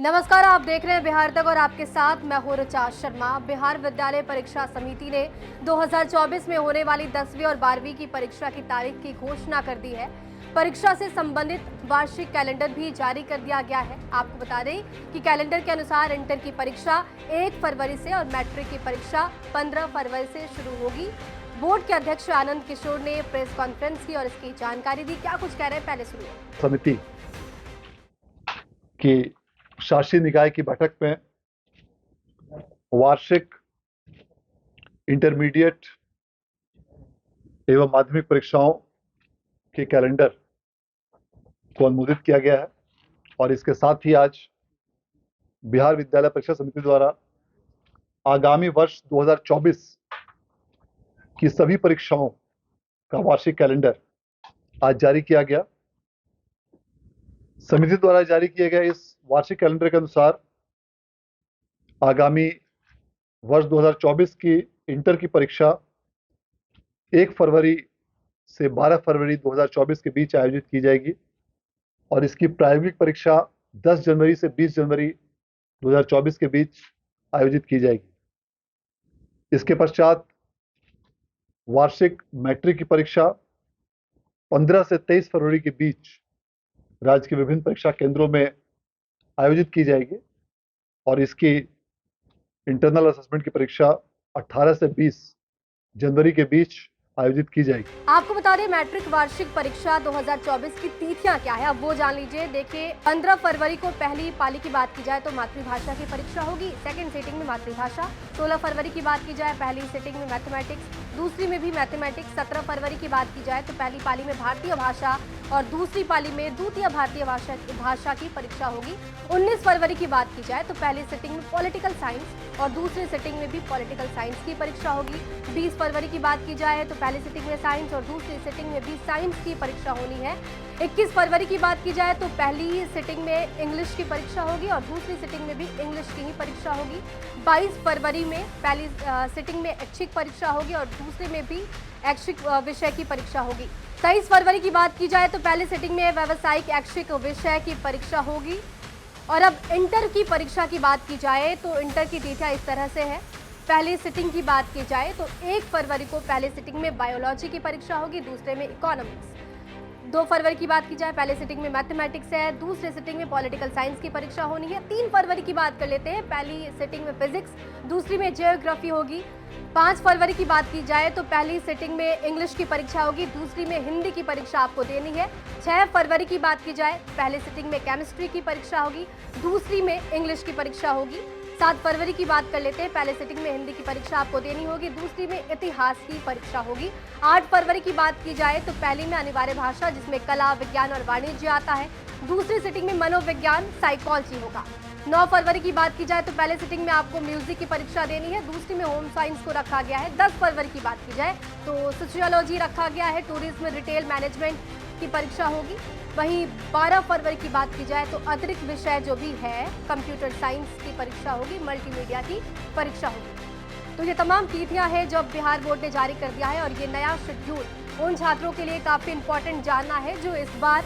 नमस्कार, आप देख रहे हैं बिहार तक और आपके साथ मैं हूं ऋचा शर्मा। बिहार विद्यालय परीक्षा समिति ने 2024 में होने वाली 10वीं और 12वीं की परीक्षा की तारीख की घोषणा कर दी है। परीक्षा से संबंधित वार्षिक कैलेंडर भी जारी कर दिया गया है। आपको बता दें कि कैलेंडर के अनुसार इंटर की परीक्षा 1 फरवरी से और मैट्रिक की परीक्षा 15 फरवरी से शुरू होगी। बोर्ड के अध्यक्ष आनंद किशोर ने प्रेस कॉन्फ्रेंस की और इसकी जानकारी दी। क्या कुछ कह रहे हैं, पहले सुनिए। समिति की शासी निकाय की बैठक में वार्षिक इंटरमीडिएट एवं माध्यमिक परीक्षाओं के कैलेंडर को अनुमोदित किया गया है और इसके साथ ही आज बिहार विद्यालय परीक्षा समिति द्वारा आगामी वर्ष 2024 की सभी परीक्षाओं का वार्षिक कैलेंडर आज जारी किया गया। समिति द्वारा जारी किए गए इस वार्षिक कैलेंडर के अनुसार आगामी वर्ष 2024 की इंटर की परीक्षा 1 फरवरी से 12 फरवरी 2024 के बीच आयोजित की जाएगी और इसकी प्रायोगिक परीक्षा 10 जनवरी से 20 जनवरी 2024 के बीच आयोजित की जाएगी। इसके पश्चात वार्षिक मैट्रिक की परीक्षा 15 से 23 फरवरी के बीच राज्य के विभिन्न परीक्षा केंद्रों में आयोजित की जाएगी और इसकी इंटरनल असेसमेंट की परीक्षा 18 से 20 जनवरी के बीच आयोजित की जाएगी। आपको बता दें, मैट्रिक वार्षिक परीक्षा 2024 की तिथियां क्या है, अब वो जान लीजिए। देखिए, 15 फरवरी को पहली पाली की बात की जाए तो मातृभाषा की परीक्षा होगी। सेकंड सिटिंग में मातृभाषा। 16 फरवरी की बात की जाए पहली सिटिंग में मैथमेटिक्स, दूसरी में भी मैथमेटिक्स। 17 फरवरी की बात की जाए तो पहली पाली में भारतीय भाषा और दूसरी पाली में द्वितीय भारतीय भाषा की परीक्षा होगी। 19 फरवरी की बात की जाए तो पहली सिटिंग में पॉलिटिकल साइंस और दूसरी सिटिंग में भी पॉलिटिकल साइंस की परीक्षा होगी। 20 फरवरी की बात की जाए तो पहली सिटिंग में साइंस और दूसरी सिटिंग में भी साइंस की परीक्षा होनी है। 21 फरवरी की बात की जाए तो पहली सिटिंग में इंग्लिश की परीक्षा होगी और दूसरी सिटिंग में भी इंग्लिश की ही परीक्षा होगी। 22 फरवरी में पहली सिटिंग में ऐच्छिक परीक्षा होगी और दूसरे में भी ऐच्छिक विषय की परीक्षा होगी। 23 फरवरी की बात की जाए तो पहली सिटिंग में व्यावसायिक ऐच्छिक विषय की परीक्षा होगी। और अब इंटर की परीक्षा की बात की जाए तो इंटर की तिथियां इस तरह से है। पहली सिटिंग की बात की जाए तो 1 फरवरी को पहले सिटिंग में बायोलॉजी की परीक्षा होगी, दूसरे में इकोनॉमिक्स। 2 फरवरी की बात की जाए पहले सिटिंग में मैथमेटिक्स है, दूसरे सिटिंग में पॉलिटिकल साइंस की परीक्षा होनी है। 3 फरवरी की बात कर लेते हैं, पहली सिटिंग में फिजिक्स, दूसरी में जियोग्राफी होगी। 5 फरवरी की बात की जाए तो पहली सिटिंग में इंग्लिश की परीक्षा होगी, दूसरी में हिंदी की परीक्षा आपको देनी है। 6 फरवरी की बात की जाए पहले सिटिंग में केमिस्ट्री की परीक्षा होगी, दूसरी में इंग्लिश की परीक्षा होगी। 7 फरवरी की बात कर लेते हैं, पहले सिटिंग में हिंदी की परीक्षा आपको देनी होगी, दूसरी में इतिहास की परीक्षा होगी। 8 फरवरी की बात की जाए तो पहली में अनिवार्य भाषा जिसमें कला, विज्ञान और वाणिज्य आता है, दूसरी सिटिंग में मनोविज्ञान, साइकोलॉजी होगा। 9 फरवरी की बात की जाए तो पहले सिटिंग में आपको म्यूजिक की परीक्षा देनी है, दूसरी में होम साइंस को रखा गया है। 10 फरवरी की बात की जाए तो सोशियोलॉजी रखा गया है, टूरिज्म, रिटेल मैनेजमेंट की परीक्षा होगी। वहीं 12 फरवरी की बात की जाए तो अतिरिक्त विषय जो भी है कंप्यूटर साइंस की परीक्षा होगी, मल्टीमीडिया की परीक्षा होगी। तो ये तमाम तिथियां हैं जो बिहार बोर्ड ने जारी कर दिया है और ये नया शेड्यूल उन छात्रों के लिए काफ़ी इंपॉर्टेंट जानना है जो इस बार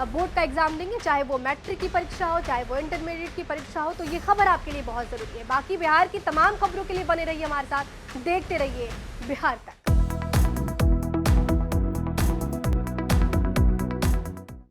बोर्ड का एग्जाम देंगे, चाहे वो मैट्रिक की परीक्षा हो, चाहे वो इंटरमीडिएट की परीक्षा हो। तो ये खबर आपके लिए बहुत ज़रूरी है। बाकी बिहार की तमाम खबरों के लिए बने रहिए हमारे साथ, देखते रहिए बिहार तक।